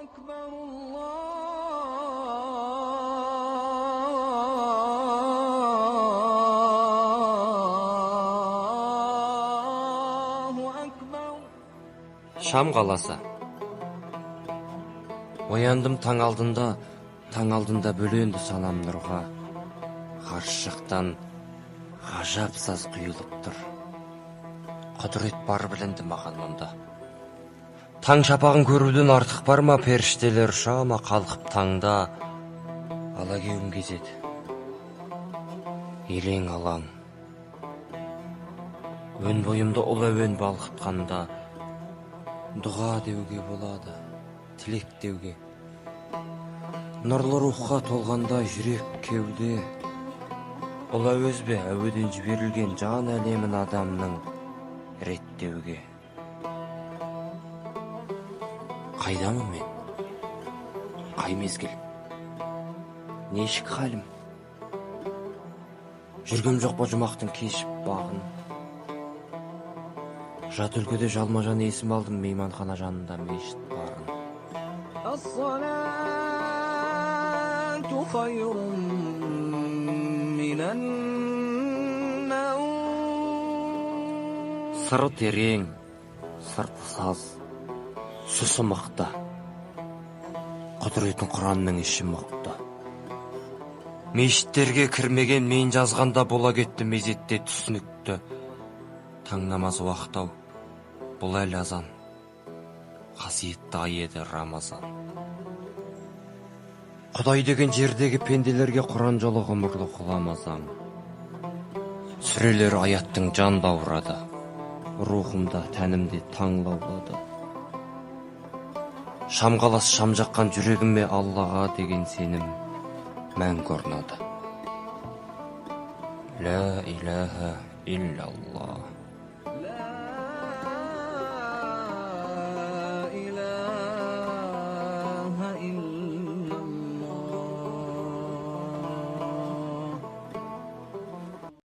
أكبر الله أكبر. Шам қаласы. Ояндым таң алдында бөленді санам нұрға. Ғаршықтан ғажап саз құйылып тұр. Құдірет бар білінді маған мұнда. Таң шапағын көруден артық бар ма, періштелер ұшама қалқып таңда. Алагеуім кезеді, елең алаң. Өн бойымда ұлы әуен балқытқанда, дұға деуге болады, тілек деуге. Нұрлы рухқа толғанда жүрек кеуде. Ұлы әуез бе әуеден жіберілген жан әлемін адамның реттеуге. Қайдамын мен? Қай мезгіл? Нешік халім? Жүргем жоқ па жұмақтың кешіп бағын? Жат өлкеде жалма-жан есім алдым, мейманхана жанында мешіт барын. As-salatu khayrun minan nawm. Сыры терең, сырты саз, сұсы мықты. Құдіретін Құранның іші мықты. Мешіттерге кірмеген мен жазғанда бола кетті мезетте түсінікті. Таң намазы уақыт-ау, бұл әлі азан. Қасиетті ай еді Рамазан. Құдай деген жердегі пенделерге Құран жолы ғұмырлы құламазам. Сүрелер аяттың жан бауырады. Рухымда, тәнімде таң лаулады. Шам қаласы шам жаққан жүрегіме Аллаға деген сенім мәңгі орнады. Ла иляха илляллах.